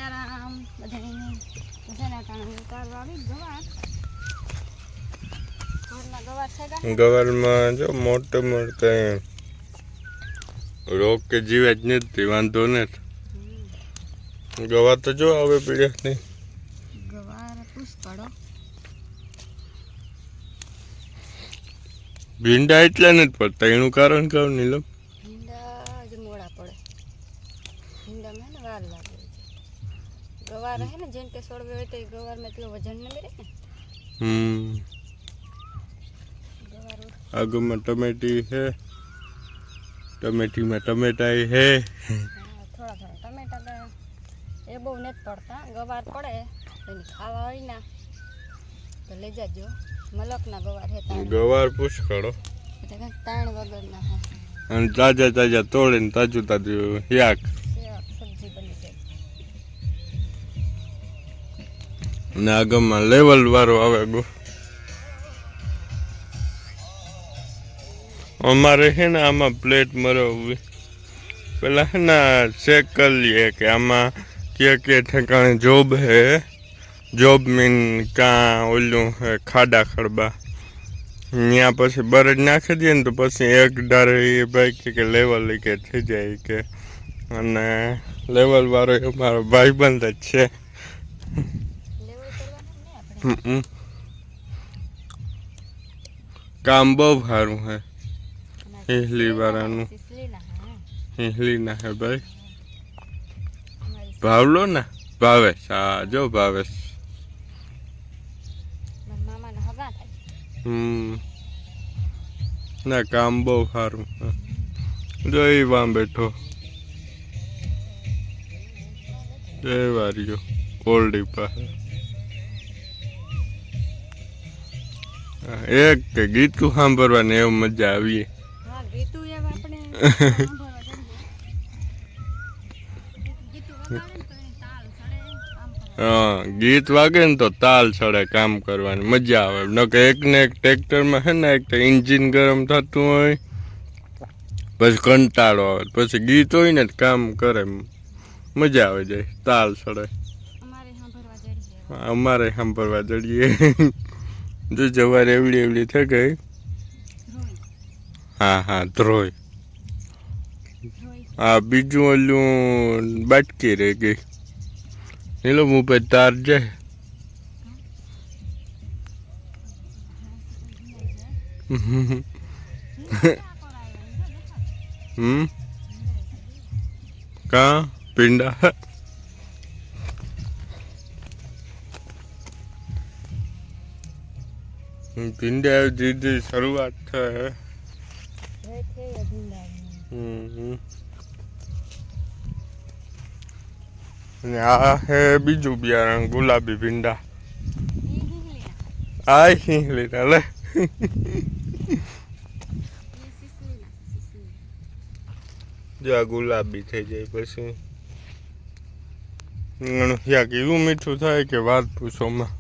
સીતારામ બધાને બધાના કારણે ઉતારવા આવી ગવાર ઘરના ગવાર છે ગવારમાં જો મોટે મોટે રોગ કે જીવે જ નથી, વાંધો નથી. ગવાર તો જો આવે પીડ્યા નહીં, ગવાર પુષ્કળો. ભીંડા એટલા નથી પડતા, એનું કારણ કહું નીલમ. ભીંડા જ મોડા પડે, ભીંડામાં ને વાર લાગે છે. ગવાર હે ને જેમ કે સોળવે હોય તો એ ગવારમાં એટલું વજન ન રહે ને. આગળમાં ટમેટી છે, ટમેટીમાં ટમેટા છે. થોડા થોડા ટમેટા એ બહુ નથી પડતા, ગવાર પડે એની ખાવા હોય ના તો લઈ જાજો. મલકના ગવાર હે, ગવાર પુષ્કળો તાણ વગરના હે, અને તાજા તાજા તોડીને તાજું તાજું શાક સબ્જી બની જાય. ને આગળમાં લેવલ વાળો આવે ગો. અમારે છે ને આમાં પ્લેટ મરવવી પેલા છે ને ચેક કરી લઈએ કે આમાં કે ઠેકાણે જોબ હે. જોબ મીન કાં ઓલું હે ખાડા ખડબા, ત્યાં પછી બરડ નાખી દઈએ ને તો પછી એક ડારે એ ભાઈ કે લેવલ કે થઈ જાય કે. અને લેવલ વાળો અમારો ભાઈબંધ જ છે. કામ બહુ સારું હે. હિહલી વાળાનું હિહલીના હે ભાઈ. ભાવલો ને ભાવેશ, હા જો ભાવેશ. ના કામ બહુ સારું. જો એ વાં બેઠો જય વાર્યો ઓલડી પાસે. એક કે ગીતું સાંભળવાની એવું મજા આવીએ. હા, ગીત વાગે ને તો તાલ ચડે, કામ કરવાની મજા આવે. ન કે એક ને એક ટ્રેક્ટરમાં છે ને એક તો એન્જિન ગરમ થતું હોય, પછી કંટાળો આવે, પછી ગીત હોય ને કામ કરે મજા આવે જાય, તાલ ચડે. અમારે સાંભળવા જડીએ. જો જવાર એવડી એવડી થઈ ગઈ. હા હા ધ્રોય. હા બીજું ઓલું બાટકી રહી ગઈ. નીલો ઉપર તાર જાય. કા પીંડા ભીંડા દીધી શરૂઆત થાય. આ હે બીજું બિયારણ ગુલાબી ભીંડા. આ હિંગલી લે જો આ ગુલાબી થઈ જાય પછી ક્યાંક એવું મીઠું થાય કે વાત પૂછોમાં.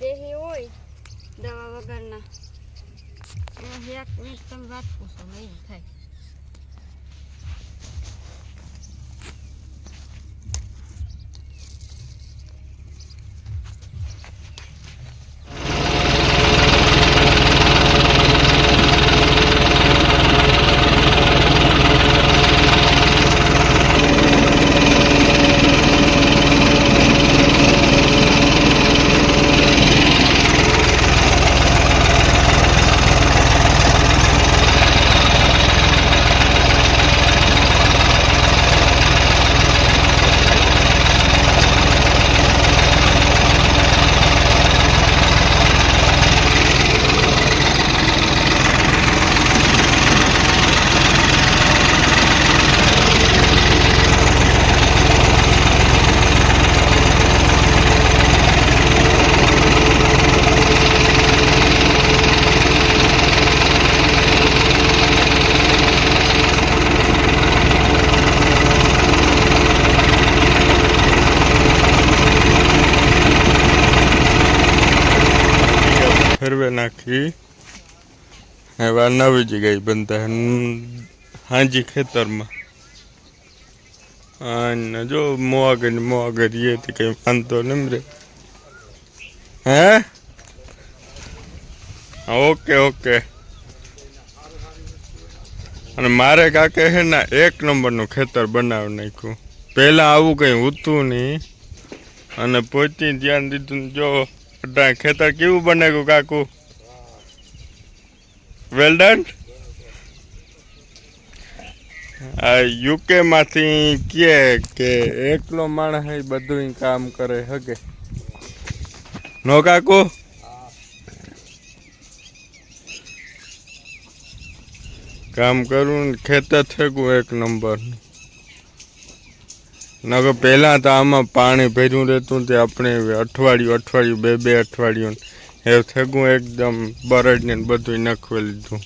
દેહી હોય દવા વગરના તમે વાત પૂછો એવું થાય. ફેરવે નાખી હવે નવી જગ્યાએ બનતા હાજી ખેતરમાં અને જો મોઆગર એ થી કઈ વાંધો નહીં રે હે ઓકે ઓકે અને મારે કાકે હે ને 1 નંબરનું ખેતર બનાવી નાખ્યું પહેલાં આવું કંઈ હતું નહીં અને પહોંચી ધ્યાન દીધું જો ખેતર કેવું બનાવ્યું કાકુ વેલ ડન આ યુકેમાંથી કહે કે એકલો માણસ એ બધું કામ કરે હકે નો કાકુ કામ કરવું ખેતર થયું 1 નંબર નકર પહેલાં તો આમાં પાણી ભર્યું રહેતું તે આપણે અઠવાડિયું 2 અઠવાડિયું એ થયું એકદમ બરડને બધું નાખવી લીધું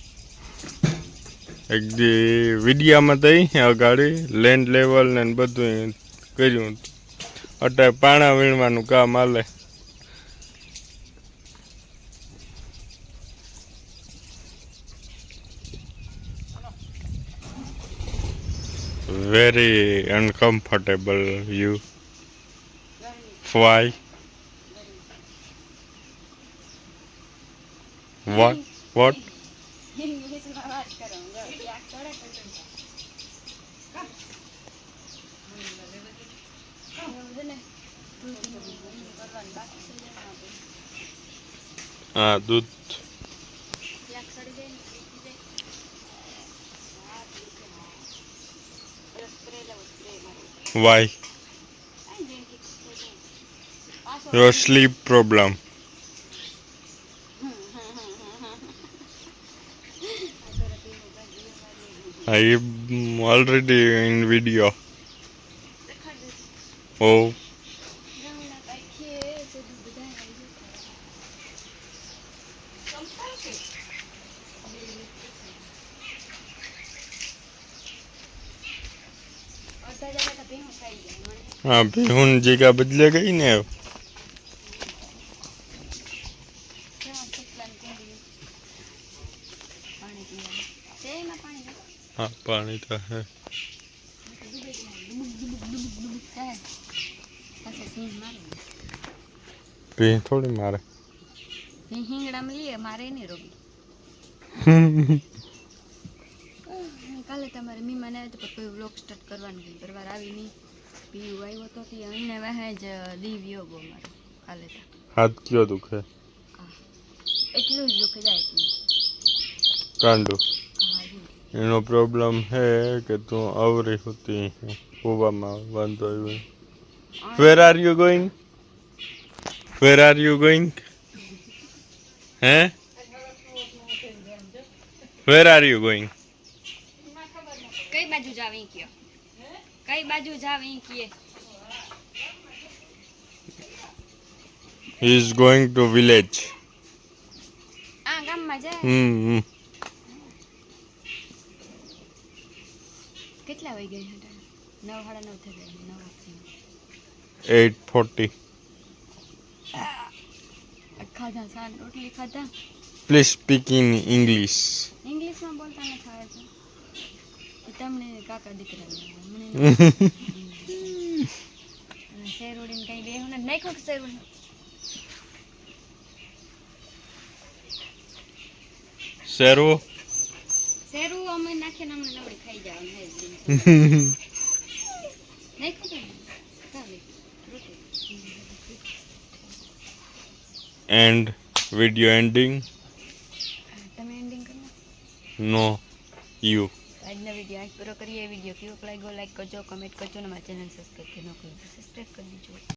એક દી વિડીયામાં તો અગાડી લેન્ડ લેવલ ને બધું કર્યું અત્યારે પાણા વીણવાનું કામ હાલે very uncomfortable you why what ઇંગ્લિશમાં વાત કરો યાદ થોડે હા દૂધ why your sleep problem I am already in video oh हाँ बिहुन जगह बदले गई ने हाँ पानी तो है भी थोड़ी मारे હિંગડા મળીએ મારે નહીં રોબી કાલે તમારે મહેમાન આવ્યા તો કોઈ વ્લોગ સ્ટાર્ટ કરવાનું ગઈ પરવાર આવી નહીં પીયું આવ્યો તો કે એને વાહે જ દીવ્યો ગો મારો કાલે તો हाथ क्यों दुखे એટલું જ દુઃખ જાય એટલું कांडू હા જી इनो प्रॉब्लम है कि तू अवरी होती है हुआ में बंद हुई वेर आर यू गोइंग हैं वेर आर यू गोइंग કઈ બાજુ જાવી કયો કઈ બાજુ જાવી કીએ he is going to village આ ગામમાં જાય કેટલા વાગી ગઈ હતા 9:30 થઈ ગયા 8:40 ખાધા સાન રોટલી ખાધા please speak in english ઇંગ્લિશમાં બોલતા ન થાય છે તમને કાકા દીકરા મને શેરુડીને કઈ બેહું ને નાખ્યો કે શેરુડી શેરુ અમે નાખીને અમને નવડી ખાઈ જવાનું હે નાખ્યો કે ચાલે રોટી and video ending તમે એન્ડિંગ કરો no you આજનો વિડીયો આજ પૂરો કરીએ વિડીયો કેવો લાગ્યો લાઈક કરજો કમેન્ટ કરજો અને મારા ચેનલ સબસ્ક્રાઈબ ન કરો સબસ્ક્રાઈબ કરી દીજો